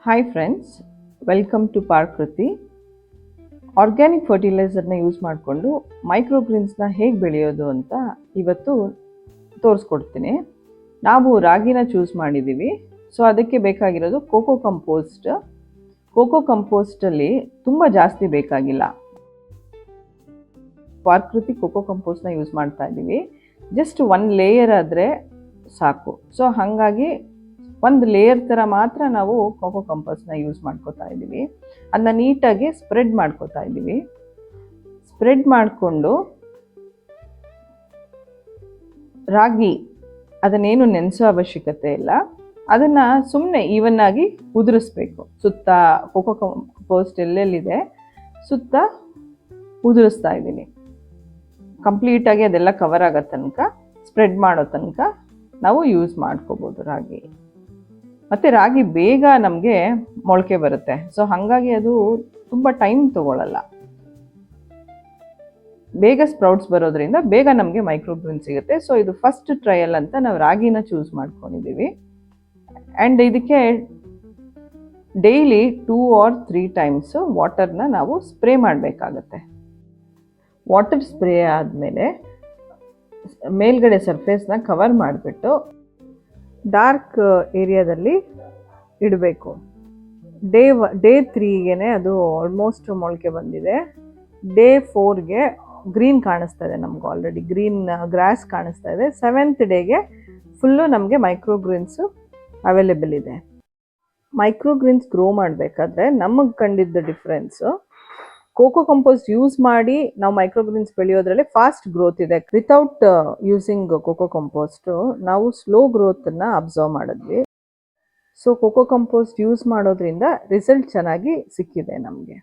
Hi friends, welcome to Prakruti. Organic ಫರ್ಟಿಲೈಸರ್ನ use ಮಾಡಿಕೊಂಡು ಮೈಕ್ರೋಗ್ರೀನ್ಸ್ನ ಹೇಗೆ ಬೆಳೆಯೋದು ಅಂತ ಇವತ್ತು ತೋರಿಸ್ಕೊಡ್ತೀನಿ. ನಾವು ರಾಗಿನ ಚೂಸ್ ಮಾಡಿದ್ದೀವಿ. ಸೊ ಅದಕ್ಕೆ ಬೇಕಾಗಿರೋದು ಕೋಕೋ ಕಂಪೋಸ್ಟ್. ಕೋಕೋ ಕಂಪೋಸ್ಟಲ್ಲಿ ತುಂಬ ಜಾಸ್ತಿ ಬೇಕಾಗಿಲ್ಲ. ಪಾರ್ಕೃತಿ ಕೋಕೋ ಕಂಪೋಸ್ಟ್ನ ಯೂಸ್ ಮಾಡ್ತಾ ಇದ್ದೀವಿ. ಜಸ್ಟ್ 1 ಲೇಯರ್ ಆದರೆ ಸಾಕು. ಸೊ ಹಾಗಾಗಿ 1 ಲೇಯರ್ ಥರ ಮಾತ್ರ ನಾವು ಕೋಕೋ ಕಂಪೋಸ್ಟ್ನ ಯೂಸ್ ಮಾಡ್ಕೋತಾ ಇದ್ದೀವಿ. ಅದನ್ನ ನೀಟಾಗಿ ಸ್ಪ್ರೆಡ್ ಮಾಡ್ಕೋತಾ ಇದ್ದೀವಿ. ಸ್ಪ್ರೆಡ್ ಮಾಡಿಕೊಂಡು ರಾಗಿ ಅದನ್ನೇನು ನೆನೆಸೋ ಅವಶ್ಯಕತೆ ಇಲ್ಲ. ಅದನ್ನು ಸುಮ್ಮನೆ ಈವನ್ನಾಗಿ ಉದುರಿಸ್ಬೇಕು. ಸುತ್ತ ಕೋಕೋ ಕಂಪೋಸ್ಟ್ ಎಲ್ಲೆಲ್ಲಿದೆ ಸುತ್ತ ಉದುರಿಸ್ತಾ ಇದ್ದೀನಿ. ಕಂಪ್ಲೀಟಾಗಿ ಅದೆಲ್ಲ ಕವರ್ ಆಗೋ ತನಕ, ಸ್ಪ್ರೆಡ್ ಮಾಡೋ ತನಕ ನಾವು ಯೂಸ್ ಮಾಡ್ಕೋಬೋದು ರಾಗಿ. ಮತ್ತು ರಾಗಿ ಬೇಗ ನಮಗೆ ಮೊಳಕೆ ಬರುತ್ತೆ. ಸೊ ಹಾಗಾಗಿ ಅದು ತುಂಬ ಟೈಮ್ ತೊಗೊಳ್ಳಲ್ಲ. ಬೇಗ ಸ್ಪ್ರೌಟ್ಸ್ ಬರೋದ್ರಿಂದ ಬೇಗ ನಮಗೆ ಮೈಕ್ರೋಗ್ರೀನ್ ಸಿಗುತ್ತೆ. ಸೊ ಇದು ಫಸ್ಟ್ ಟ್ರಯಲ್ ಅಂತ ನಾವು ರಾಗಿನ ಚೂಸ್ ಮಾಡ್ಕೊಂಡಿದ್ದೀವಿ. ಆ್ಯಂಡ್ ಇದಕ್ಕೆ ಡೈಲಿ 2 or 3 ಟೈಮ್ಸು ವಾಟರ್ನ ನಾವು ಸ್ಪ್ರೇ ಮಾಡಬೇಕಾಗತ್ತೆ. ವಾಟರ್ ಸ್ಪ್ರೇ ಆದಮೇಲೆ ಮೇಲ್ಗಡೆ ಸರ್ಫೇಸ್ನ ಕವರ್ ಮಾಡಿಬಿಟ್ಟು ಡಾರ್ಕ್ ಏರಿಯಾದಲ್ಲಿ ಇಡಬೇಕು. ಡೇ 3ಗೆ ಅದು ಆಲ್ಮೋಸ್ಟ್ ಮೊಳಕೆ ಬಂದಿದೆ. ಡೇ 4ಗೆ ಗ್ರೀನ್ ಕಾಣಿಸ್ತಾ ಇದೆ, ನಮ್ಗೆ ಆಲ್ರೆಡಿ ಗ್ರೀನ್ ಗ್ರಾಸ್ ಕಾಣಿಸ್ತಾ ಇದೆ. 7th ಡೇಗೆ ಫುಲ್ಲು ನಮಗೆ ಮೈಕ್ರೋಗ್ರೀನ್ಸು ಅವೈಲೇಬಲ್ ಇದೆ. ಮೈಕ್ರೋಗ್ರೀನ್ಸ್ ಗ್ರೋ ಮಾಡಬೇಕಾದ್ರೆ ನಮಗೆ ಕಂಡಿದ್ದ ಡಿಫ್ರೆನ್ಸು, ಕೋಕೋ ಕಂಪೋಸ್ಟ್ ಯೂಸ್ ಮಾಡಿ ನಾವು ಮೈಕ್ರೋಗ್ರೀನ್ಸ್ ಬೆಳೆಯೋದ್ರಲ್ಲಿ ಫಾಸ್ಟ್ ಗ್ರೋತ್ ಇದೆ. ವಿತೌಟ್ ಯೂಸಿಂಗ್ ಕೋಕೋ ಕಂಪೋಸ್ಟು ನಾವು ಸ್ಲೋ ಗ್ರೋತನ್ನು ಅಬ್ಸರ್ವ್ ಮಾಡಿದ್ವಿ. ಸೊ ಕೋಕೋ ಕಂಪೋಸ್ಟ್ ಯೂಸ್ ಮಾಡೋದ್ರಿಂದ ರಿಸಲ್ಟ್ ಚೆನ್ನಾಗಿ ಸಿಕ್ಕಿದೆ ನಮಗೆ.